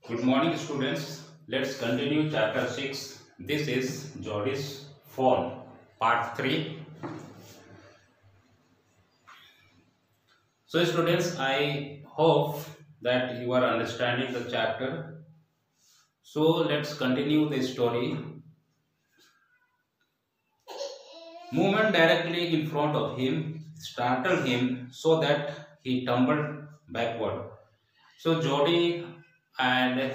Good morning, students. Let's continue chapter 6. This is Jody's phone, part 3. So, students, I hope that you are understanding the chapter. So, let's continue the story. Movement directly in front of him startled him so that he tumbled backward. So, Jody and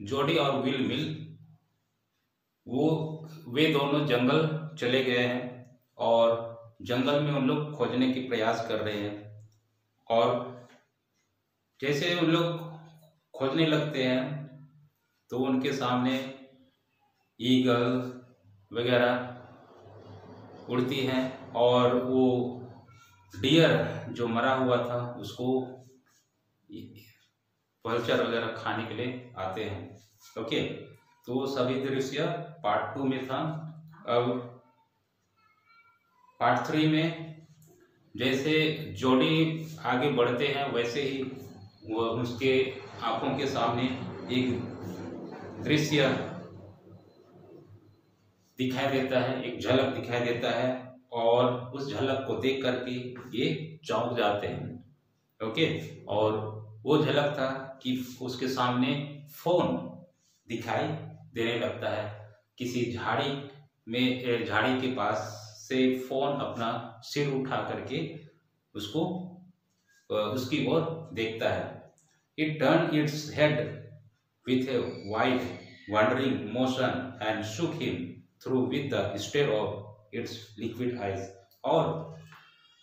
जोडी और will मिल वो वे दोनों जंगल चले गए हैं और जंगल में उन लोग खोजने की प्रयास कर रहे हैं। और जैसे उन लोग खोजने लगते हैं तो उनके सामने ईगल वगैरह उड़ती हैं और वो डियर जो मरा हुआ था उसको वल्चर वगैरह खाने के लिए आते हैं। ओके, तो सभी दृश्य पार्ट 2 में था। अब पार्ट 3 में जैसे जोडी आगे बढ़ते हैं वैसे ही वो उसके आंखों के सामने एक दृश्य दिखाई देता है, एक झलक दिखाई देता है और उस झलक को देख करके ये चौंक जाते हैं। ओके, और वो झलक था कि उसके सामने फोन दिखाई देने लगता है। किसी झाड़ी के पास से फोन अपना सिर उठा करके उसको उसकी ओर देखता है। It turned its head with a wide wandering motion and shook him through with the stare of its liquid eyes। और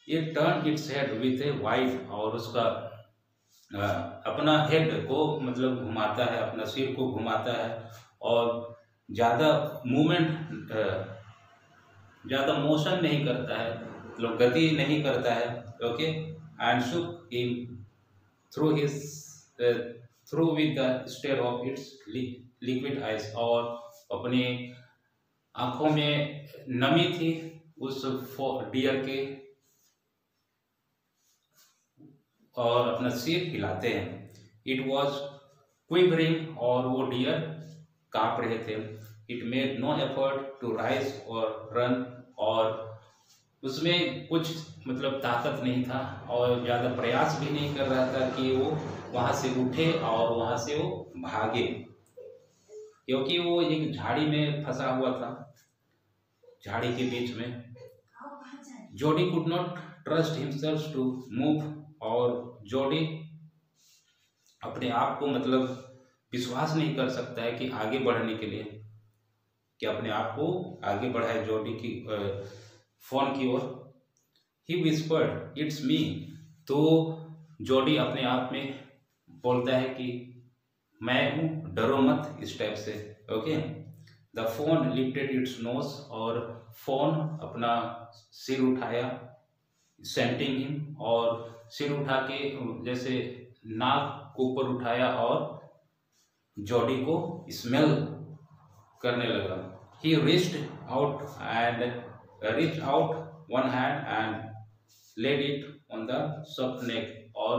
it turned its head with a wide और उसका अपना हेड को मतलब घुमाता है, अपना सिर को घुमाता है और ज़्यादा मूवमेंट ज़्यादा मोशन नहीं करता है, मतलब गति नहीं करता है। Okay, and shook him through with the stare of its liquid eyes और अपने आंखों में नमी थी उस डियर के और अपना सिर हिलाते हैं। इट वॉज क्विवरिंग और वो डियर कांप रहे थे। It made no effort to rise और रन और उसमें कुछ मतलब ताकत नहीं था और ज़्यादा प्रयास भी नहीं कर रहा था कि वो वहाँ से उठे और वहाँ से वो भागे, क्योंकि वो एक झाड़ी में फंसा हुआ था, झाड़ी के बीच में। Jody could not trust himself to move और जोडी अपने आप को मतलब विश्वास नहीं कर सकता है कि आगे बढ़ने के लिए, कि अपने आप को आगे बढ़ाए जोडी की फोन की ओर। ही विस्पर्ड इट्स मी, तो जोडी अपने आप में बोलता है कि मैं हूँ, डरो मत, इस टाइप से। Okay, the fawn lifted its nose और फोन अपना सिर उठाया, सेंटिंग हिम और सिर उठा के जैसे नाक को ऊपर उठाया और जोडी को स्मेल करने लगा। He reached out one hand and laid it on the soft neck और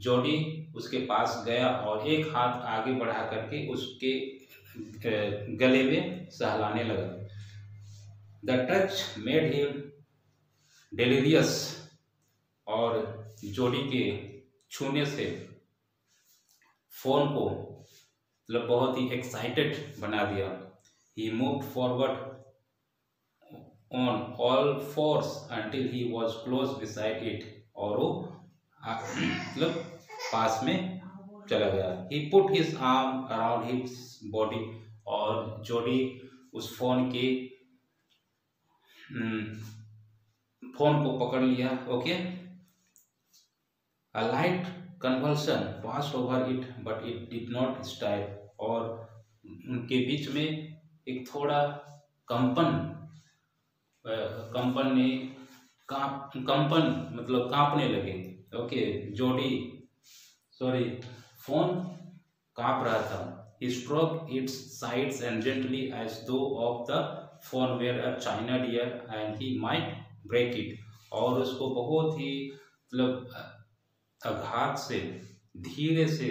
जोडी उसके पास गया और एक हाथ आगे बढ़ा करके उसके गले में सहलाने लगा। The touch made him delirious और जोडी के छूने से फोन को मतलब बहुत ही एक्साइटेड बना दिया। He moved forward on all fours until he was close beside it और वो मतलब पास में चला गया। He put his arm around his body और जोडी उस फोन को पकड़ लिया। Okay, A light convulsion passed over it, but it did not stir और उनके बीच में एक थोड़ा कंपन मतलब कांपने लगे। ओके, फोन कांप रहा था। He stroked its sides and gently as though of the phone were a china deer and he might break it और उसको बहुत ही मतलब आघात से धीरे से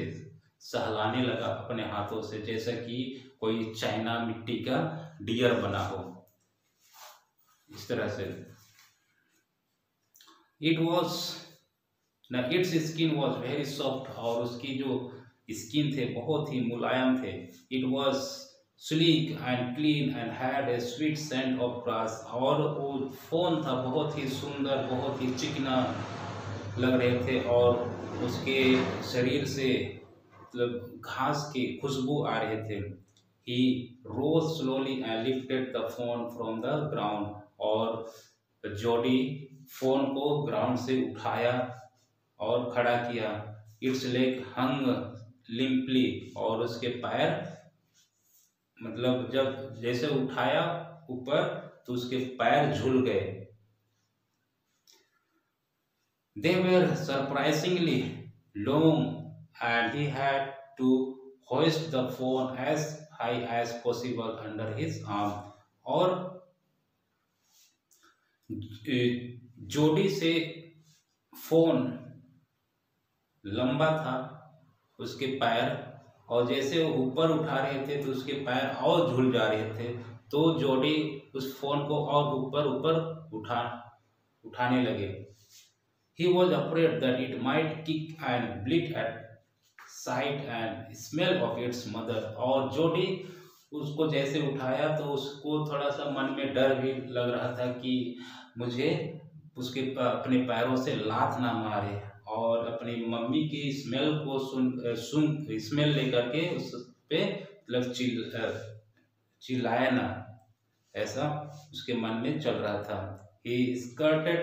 सहलाने लगा अपने हाथों से, जैसा कि कोई चाइना मिट्टी का डियर बना हो, इस तरह से। Its skin was very soft, और उसकी जो स्किन थे बहुत ही मुलायम थे। It was sleek and clean and had a sweet scent of grass, और वो फोन था बहुत ही सुंदर, बहुत ही चिकना लग रहे थे, और उसके शरीर से मतलब घास की खुशबू आ रहे थे। He rose slowly and lifted the fawn from the ground, और जोडी फोन को ग्राउंड से उठाया और खड़ा किया। इट्स लेग हंग लिम्पली, और उसके पैर मतलब जब जैसे उठाया ऊपर तो उसके पैर झूल गए। They were surprisingly long and he had to hoist the phone as high as possible under his arm, और जोड़ी से फोन लंबा था उसके पैर, और जैसे वो ऊपर उठा रहे थे तो उसके पैर और झूल जा रहे थे, तो जोड़ी उस फोन को और ऊपर ऊपर उठाने लगे। He was afraid that it might kick and bleed at sight and smell of its mother, और जोड़ी उसको जैसे उठाया तो उसको थोड़ा सा मन में डर भी लग रहा था कि मुझे उसके अपने पैरों से लात ना मारे, और अपनी मम्मी की स्मेल को सुन स्मेल लेकर के उस पे मतलब चिल्लाया ना, ऐसा उसके मन में चल रहा था। He skirted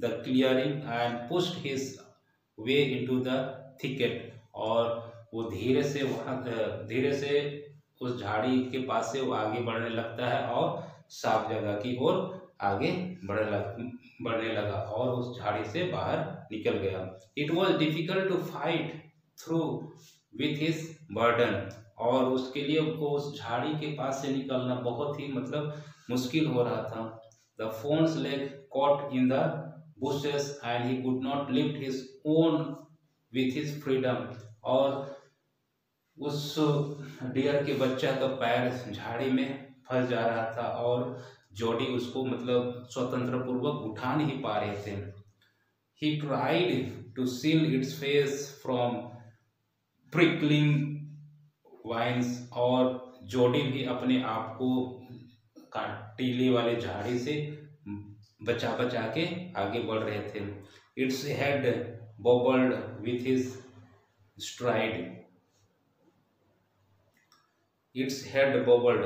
the clearing and pushed his way into the thicket, और वो धीरे से उस झाड़ी के पास से वो आगे बढ़ने लगता है और साफ जगह की ओर आगे बढ़ने लगा और उस झाड़ी से बाहर निकल गया। It was difficult to fight through with his burden, और उसके लिए वो उस झाड़ी के पास से निकलना बहुत ही मतलब मुश्किल हो रहा था। The phone's leg caught in the bushes and he could not lift his own with his freedom, और उस डियर के बच्चा का पैर झाड़ी में फंस जा रहा था और जोडी उसको मतलब स्वतंत्र पूर्वक उठा नहीं पा रहे थे। He tried to shield its face from prickling vines, और जोडी भी अपने आप को कांटीले वाले झाड़ी से बचा के आगे बढ़ रहे थे। Its head bobbled with his stride. Its head bobbled,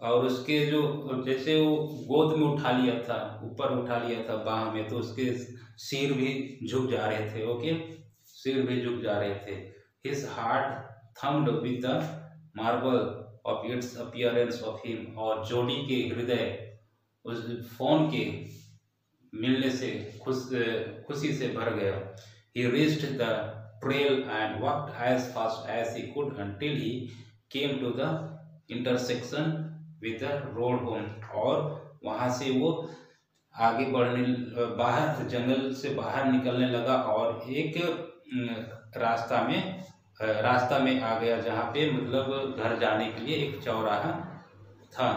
और उसके जो जैसे वो गोद में उठा लिया था, ऊपर उठा लिया था बाह में, तो उसके सिर भी झुक जा रहे थे। ओके, सिर भी झुक जा रहे थे। His heart thumped with the marvel of its appearance of him, और जोडी के हृदय उस फोन के मिलने से खुशी से भर गया। He reached the trail and walked as fast as he could until he came to the intersection with the road home, और वहां से वो आगे बाहर जंगल से बाहर निकलने लगा और एक रास्ता में आ गया जहाँ पे मतलब घर जाने के लिए एक चौराहा था।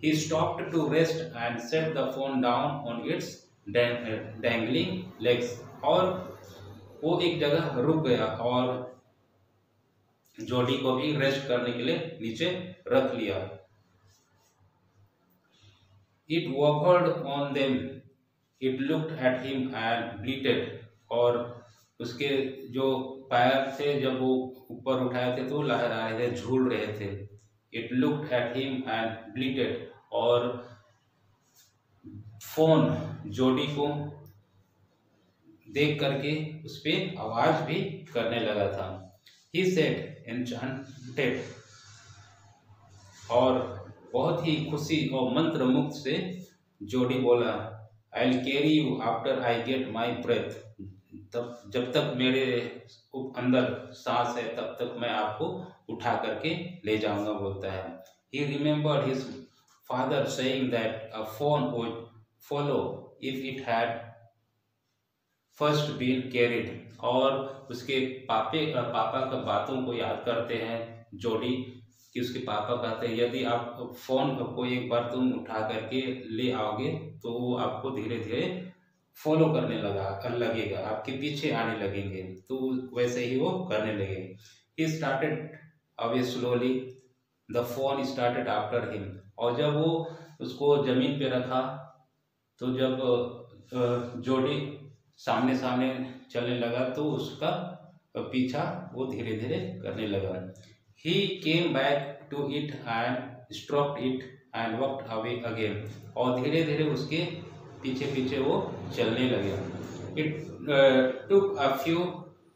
He stopped to rest and set the phone down on its dangling legs, और वो एक जगह रुक गया और जोडी को भी रेस्ट करने के लिए नीचे रख लिया। It wobbled on them, it looked at him and bleated, और उसके जो पैर थे जब वो ऊपर उठाए थे तो लहरा रहे थे, झूल रहे थे। It looked at him and bleated, और फोन जोडी को देख करके उस पे आवाज भी करने लगा था। He said enchanted, और बहुत ही खुशी और मंत्र मुक्त से जोडी बोला, I'll carry you after I get my breath, तब जब तक मेरे अंदर सांस है तब तक मैं आपको उठा करके ले जाऊंगा, बोलता है। He remembered his father saying that a phone would follow if it had first been carried, और उसके पापा का बातों को याद करते हैं जोडी, कि उसके पापा कहते हैं यदि आप फोन को एक बार तुम उठा करके ले आओगे तो वो आपको धीरे धीरे फॉलो करने लगेगा, आपके पीछे आने लगेंगे। तो वैसे ही वो करने लगे। He started away slowly, the phone started after him. और जब वो उसको जमीन पे रखा तो जब जोडी सामने सामने चलने लगा तो उसका पीछा वो धीरे धीरे करने लगा। He came back to it and stroked it and walked away again. और धीरे धीरे उसके पीछे पीछे वो चलने लगे। It took a few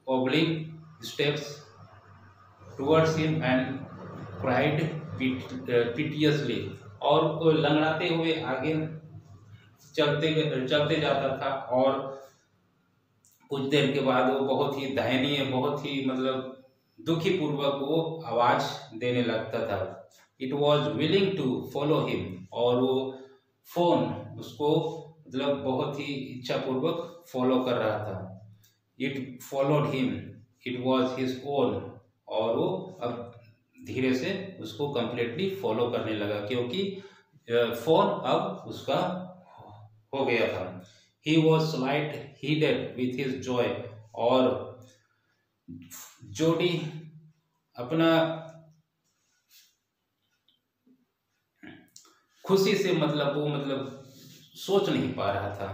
wobbling steps towards him and cried pitifully. और वो लंगड़ाते हुए आगे चलते जाता था, और कुछ देर के बाद वो बहुत ही दयनीय, बहुत ही मतलब दुखी पूर्वक वो आवाज देने लगता था। It was willing to follow him. और वो फोन उसको मतलब बहुत ही इच्छा पूर्वक फॉलो कर रहा था। It followed him, it was his own. और वो अब धीरे से उसको कंप्लीटली फॉलो करने लगा, क्योंकि फोन अब उसका हो गया था। He was slight headed with his joy. और जोडी अपना खुशी से मतलब वो मतलब सोच नहीं पा रहा था।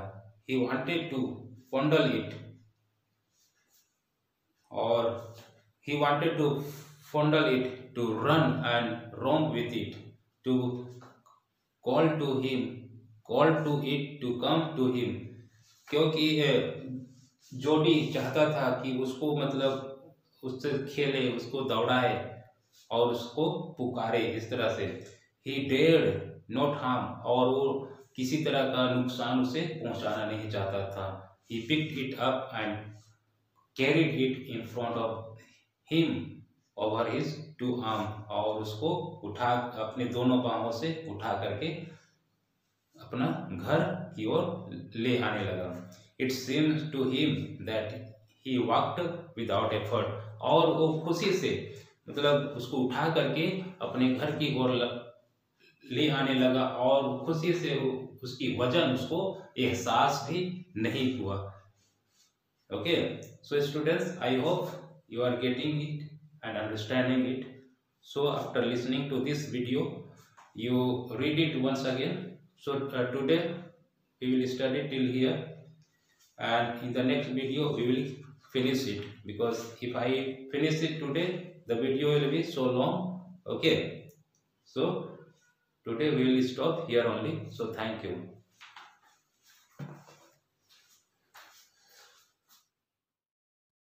He wanted to fondle it, और he wanted to fondle it, to run and romp with it, to call to him, call to it to come to him. क्योंकि जोडी चाहता था कि उसको मतलब उससे खेले, उसको दौड़ाए और उसको पुकारे इस तरह से। ही डेयर्ड नॉट हार्म। और वो किसी तरह का नुकसान उसे पहुंचाना नहीं चाहता था। He picked it up and carried it in front of him over his two arm. और उसको उठा अपने दोनों पांवों से उठा करके अपना घर की ओर ले आने लगा। It seems to him that he walked without effort. और वो खुशी से मतलब उसको उठा करके अपने घर की ओर ले आने लगा, और खुशी से उसकी वजन उसको एहसास भी नहीं हुआ। Okay, so students, I hope you are getting it and understanding it. So after listening to this video, you read it once again. So today we will study till here, and in the next video we will finish it, because if I finish it today the video will be so long. Okay, so today we will stop here only. So thank you.